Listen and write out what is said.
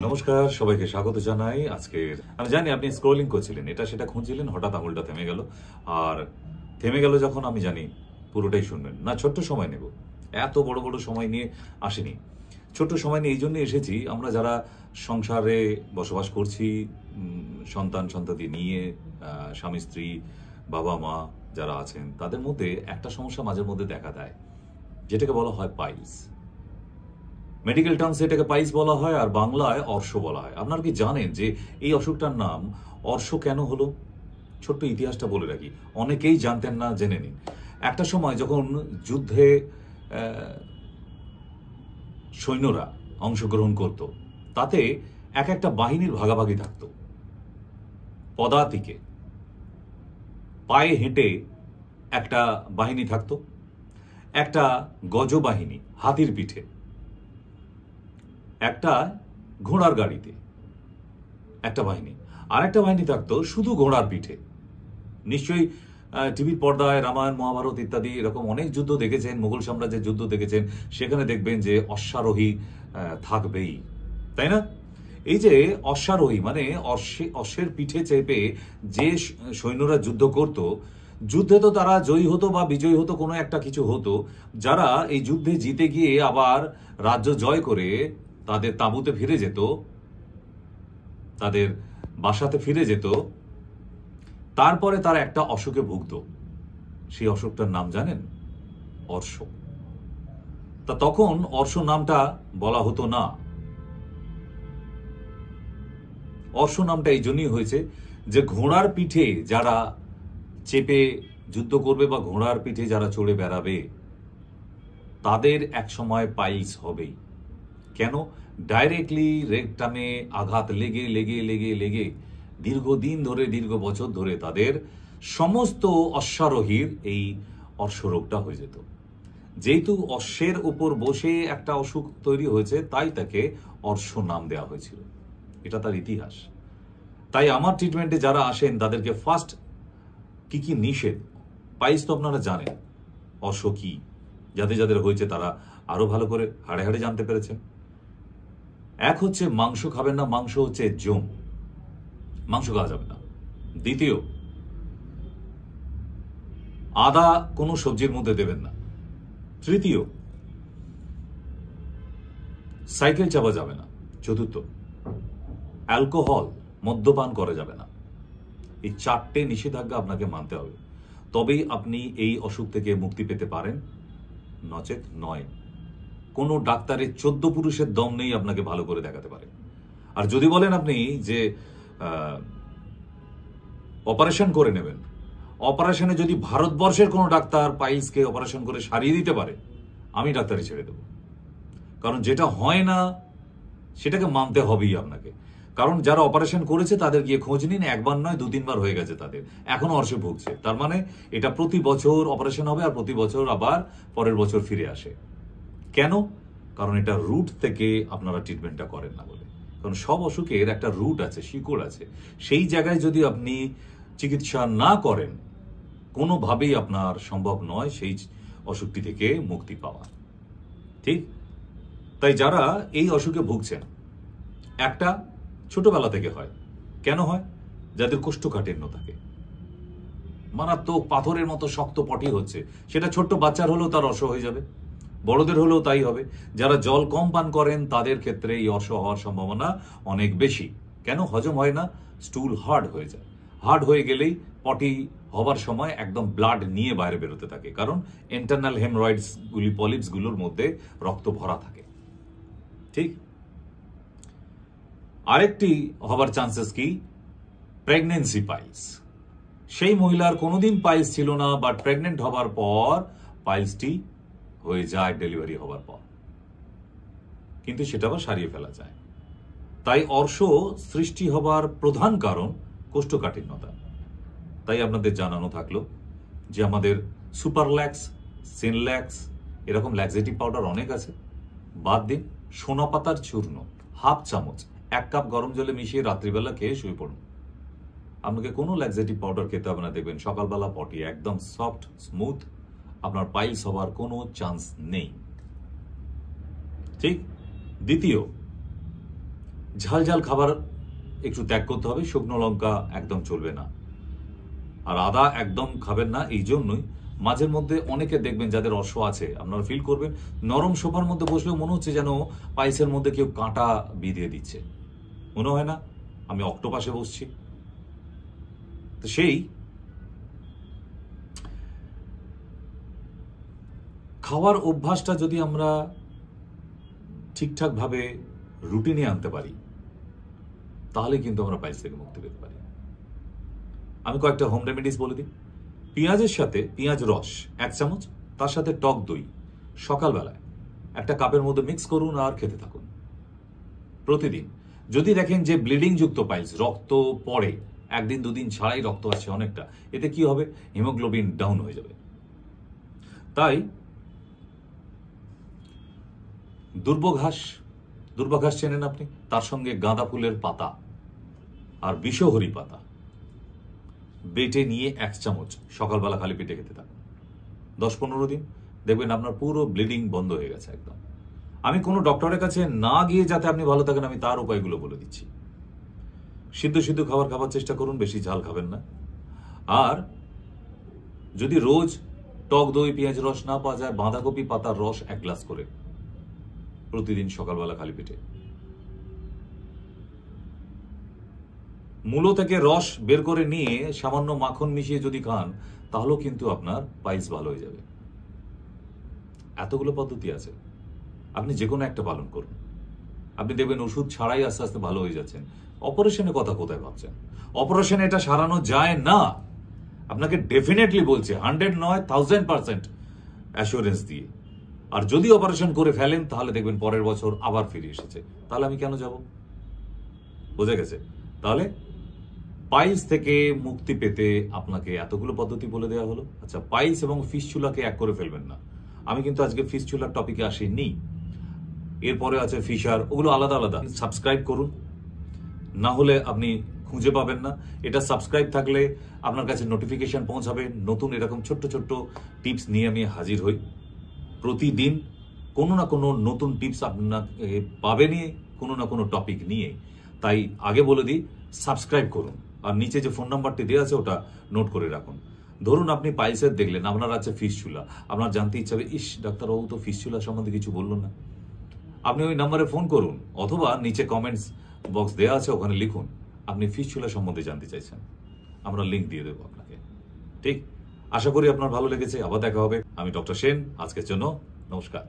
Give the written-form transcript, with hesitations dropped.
নমস্কার, সবাইকে স্বাগত জানাই। আজকের আমি জানি আপনি স্ক্রোলিং করছিলেন, এটা সেটা খুঁজছিলেন, হঠাৎ আঙুলটা থেমে গেল। আর থেমে গেল যখন আমি জানি পুরোটাই শুনবেন না। ছোট্ট সময় নেব, এত বড় বড় সময় নিয়ে আসেনি। ছোট্ট সময় নিয়ে এই জন্য এসেছি, আমরা যারা সংসারে বসবাস করছি, সন্তান সন্ততি নিয়ে, স্বামী স্ত্রী, বাবা মা যারা আছেন, তাদের মধ্যে একটা সমস্যা মাঝে মধ্যে দেখা দেয়, যেটাকে বলা হয় পাইলস। মেডিকেল টার্মস এটাকে পাইলস বলা হয়, আর বাংলায় অর্শ বলা হয়। আপনারা কি জানেন যে এই অসুখটার নাম অর্শ কেন হলো? ছোট্ট ইতিহাসটা বলে রাখি, অনেকেই জানতেন না, জেনে নিন। একটা সময় যখন যুদ্ধে সৈন্যরা অংশগ্রহণ করত, তাতে এক একটা বাহিনীর ভাগাভাগি থাকত। পদাতিকে পায়ে হেঁটে একটা বাহিনী থাকত, একটা গজবাহিনী হাতির পিঠে, একটা ঘোড়ার গাড়িতে একটা বাহিনী, আর একটা বাহিনী থাকতো শুধু ঘোড়ার পিঠে। নিশ্চয়ই টিভির পর্দায় রামায়ণ, মহাভারত ইত্যাদি এরকম অনেক যুদ্ধ দেখেছেন, মুঘল সাম্রাজ্যের যুদ্ধ দেখেছেন, সেখানে দেখবেন যে অশ্বারোহী থাকবেই, তাই না? এই যে অশ্বারোহী মানে অশ্বের পিঠে চেপে যে সৈন্যরা যুদ্ধ করত, যুদ্ধে তো তারা জয়ী হতো বা বিজয়ী হতো, কোনো একটা কিছু হতো। যারা এই যুদ্ধে জিতে গিয়ে আবার রাজ্য জয় করে তাদের তাঁবুতে ফিরে যেত, তাদের বাসাতে ফিরে যেত, তারপরে তারা একটা অসুখে ভুগত। সেই অসুখটার নাম জানেন? অর্শ। তা তখন অর্শ নামটা বলা হতো না। অর্শ নামটা এই জন্যই হয়েছে যে ঘোড়ার পিঠে যারা চেপে যুদ্ধ করবে বা ঘোড়ার পিঠে যারা চড়ে বেড়াবে, তাদের এক সময় পাইলস হবেই। কেন? ডাইরেক্টলি রেকটামে আঘাত লেগে লেগে লেগে লেগে দীর্ঘদিন ধরে, দীর্ঘ বছর ধরে তাদের সমস্ত অশ্বারোহীর এই অর্শ রোগটা হয়ে যেত। যেহেতু অশ্বের উপর বসে একটা অসুখ তৈরি হয়েছে, তাই তাকে অর্শ নাম দেওয়া হয়েছিল। এটা তার ইতিহাস। তাই আমার ট্রিটমেন্টে যারা আসেন তাদেরকে ফার্স্ট কি কি নিষেধ, পাইলস তো আপনারা জানেন, অর্শ কি, যাদের যাদের হয়েছে তারা আরো ভালো করে হাড়ে হাড়ে জানতে পেরেছেন। এক হচ্ছে মাংস খাবেন না, মাংস হচ্ছে জম, মাংস খাওয়া যাবে না। দ্বিতীয়, আদা কোনো সবজির মধ্যে দেবেন না। তৃতীয়, সাইকেল চাপা যাবে না। চতুর্থ, অ্যালকোহল মদ্যপান করা যাবে না। এই চারটে নিষেধাজ্ঞা আপনাকে মানতে হবে, তবেই আপনি এই অসুখ থেকে মুক্তি পেতে পারেন, নচেত নয়। কোনো ডাক্তারের 14 পুরুষের দম নেই আপনাকে ভালো করে দেখাতে পারে। আর যদি বলেন আপনি যে অপারেশন করে নেবেন, অপারেশনে যদি ভারতবর্ষের কোনো ডাক্তার পাইলসকে অপারেশন করে সারিয়ে দিতে পারে, আমি ডাক্তারি ছেড়ে দেব। কারণ যেটা হয় না সেটাকে মানতে হবেই আপনাকে। কারণ যারা অপারেশন করেছে তাদের গিয়ে খোঁজ নিন, একবার নয় 2-3 বার হয়ে গেছে তাদের, এখনো অর্শে ভুগছে। তার মানে এটা প্রতি বছর অপারেশন হবে, আর প্রতি বছর আবার পরের বছর ফিরে আসে। কেন? কারণ এটা রুট থেকে আপনারা ট্রিটমেন্টটা করেন না বলে। কারণ সব অসুখের একটা রুট আছে, শিকড় আছে। সেই জায়গায় যদি আপনি চিকিৎসা না করেন, কোনোভাবেই আপনার সম্ভব নয় সেই অসুখটি থেকে মুক্তি পাওয়া। ঠিক? তাই যারা এই অসুখে ভুগছেন, একটা ছোটবেলা থেকে হয়। কেন হয়? যাদের কোষ্ঠকাঠিন্য থাকে, মারাত্মক পাথরের মতো শক্ত পটি হচ্ছে, সেটা ছোট্ট বাচ্চার হলেও তার অর্শ হয়ে যাবে, বড়দের হলেও তাই হবে। যারা জল কম পান করেন তাদের ক্ষেত্রে এই অর্শ হওয়ার সম্ভাবনা অনেক বেশি। কেন? হজম হয় না, স্টুল হার্ড হয়ে যায়। হার্ড হয়ে গেলেই পটি হবার সময় একদম ব্লাড নিয়ে বাইরে বেরোতে থাকে, কারণ ইন্টারনাল হেমরয়েডস গুলি, পলিপস গুলোর মধ্যে রক্ত ভরা থাকে। ঠিক? আরেকটি হবার চান্সেস কি? Pregnancy piles. সেই মহিলার কোনোদিন পাইলস ছিল না, বাট প্রেগনেন্ট হবার পর পাইলসটি হয়ে যায় ডেলিভারি হবার পর, কিন্তু সেটা আবার সারিয়ে ফেলা যায়। তাই অর্শ সৃষ্টি হবার প্রধান কারণ কোষ্ঠকাঠিন্যতা। তাই আপনাদের জানানো থাকলো যে আমাদের সুপারল্যাক্স, সিনল্যাক্স, এরকম ল্যাক্সেটিভ পাউডার অনেক আছে। বাদ দিন সোনা পাতার চূর্ণ 1/2 চামচ 1 কাপ গরম জলে মিশিয়ে রাত্রিবেলা খেয়ে শুয়ে পড়ুন। আপনাকে কোনো ল্যাক্সেটিভ পাউডার খেতে হবে না, দেখবেন সকালবেলা পটি একদম সফট, স্মুথ, আপনার পাইলস হওয়ার কোনো চান্স নেই। ঠিক? দ্বিতীয়, ঝাল ঝাল খাবার একটু ত্যাগ করতে হবে, শুকনো লঙ্কা একদম চলবে না, আর আদা একদম খাবেন না। এই জন্যই মাঝের মধ্যে অনেকে দেখবেন যাদের অশ্ব আছে, আপনারা ফিল করবেন নরম সোফার মধ্যে বসলেও মনে হচ্ছে যেন পাইসের মধ্যে কেউ কাঁটা বিঁধিয়ে দিচ্ছে, মনে হয় না আমি অক্টোপাসে বসছি। তো সেই খাওয়ার অভ্যাসটা যদি আমরা ঠিকঠাকভাবে রুটিনে আনতে পারি, তাহলে কিন্তু আমরা পাইলস থেকে মুক্তি পেতে পারি। আমি কয়েকটা হোম রেমেডিস বলে দিই। পেঁয়াজের সাথে পেঁয়াজ রস 1 চামচ, তার সাথে টক দই সকালবেলায় একটা কাপের মধ্যে মিক্স করুন আর খেতে থাকুন প্রতিদিন। যদি দেখেন যে ব্লিডিং যুক্ত পাইলস, রক্ত পড়ে, 1 দিন 2 দিন ছাড়াই রক্ত আসছে অনেকটা, এতে কি হবে, হিমোগ্লোবিন ডাউন হয়ে যাবে। তাই দুর্বাঘাস চেনেন আপনি, তার সঙ্গে গাঁদা ফুলের পাতা আর বিষহরি পাতা বেটে নিয়ে 1 চামচ সকালবেলা খালি পেটে খেতে থাকুন 10-15 দিন, দেখবেন আপনার পুরো ব্লিডিং বন্ধ হয়ে গেছে একদম। আমি কোনো ডক্টরের কাছে না গিয়ে যাতে আপনি ভালো থাকেন, আমি তার উপায়গুলো বলে দিচ্ছি। সিদ্ধ খাবার চেষ্টা করুন, বেশি ঝাল খাবেন না। আর যদি রোজ টক দই পেঁয়াজ রস না পাওয়া যায়, বাঁধাকপি পাতার রস 1 গ্লাস করে প্রতিদিন সকালবেলা খালি পেটে। মূলো থেকে রস বের করে নিয়ে সামান্য মাখন মিশিয়ে যদি খান, তাহলেও কিন্তু আপনার পাইলস ভালো হয়ে যাবে। এতগুলো পদ্ধতি আছে, আপনি যে কোনো একটা পালন করুন, আপনি দেখবেন ওষুধ ছাড়াই আস্তে আস্তে ভালো হয়ে যাচ্ছেন। অপারেশনের কথা কোথায় ভাবছেন? অপারেশনে এটা সারানো যায় না, আপনাকে ডেফিনেটলি বলছে, 100 নয় 1000% অ্যাসুরেন্স দিয়ে। আর যদি অপারেশন করে ফেলেন, তাহলে দেখবেন পরের বছর আবার ফিরে এসেছে। তাহলে আমি কেন যাব? বোঝা গেছে? তাহলে পাইলস থেকে মুক্তি পেতে আপনাকে এতগুলো পদ্ধতি বলে দেওয়া হলো। আচ্ছা, পাইলস এবং ফিস্চুলাকে এক করে ফেলবেন না। আমি কিন্তু আজকে ফিস্চুলার টপিকে আসিনি, এরপরে আছে ফিশার, ওগুলো আলাদা আলাদা। সাবস্ক্রাইব করুন, না হলে আপনি খুঁজে পাবেন না। এটা সাবস্ক্রাইব থাকলে আপনার কাছে নোটিফিকেশন পৌঁছাবে। নতুন এরকম ছোট্ট ছোট্ট টিপস নিয়ে আমি হাজির হই প্রতিদিন। কোনো না কোনো নতুন টিপস আপনাকে পাবেনই, কোনো না কোনো টপিক নিয়ে। তাই আগে বলে দিই, সাবস্ক্রাইব করুন, আর নিচে যে ফোন নাম্বারটি দেওয়া আছে ওটা নোট করে রাখুন। ধরুন আপনি পাইলসের দেখলেন, আপনার আছে ফিস্চুলা, আপনার জানতে ইচ্ছা হবে, ইস ডাক্তারবাবু তো ফিস্চুলা সম্বন্ধে কিছু বললো না, আপনি ওই নাম্বারে ফোন করুন, অথবা নিচে কমেন্টস বক্স দেওয়া আছে, ওখানে লিখুন আপনি ফিস্চুলা সম্বন্ধে জানতে চাইছেন, আমরা লিঙ্ক দিয়ে দেবো আপনাকে। ঠিক, আশা করি আপনার ভালো লেগেছে। আবার দেখা হবে। আমি ডক্টর সেন, আজকের জন্য নমস্কার।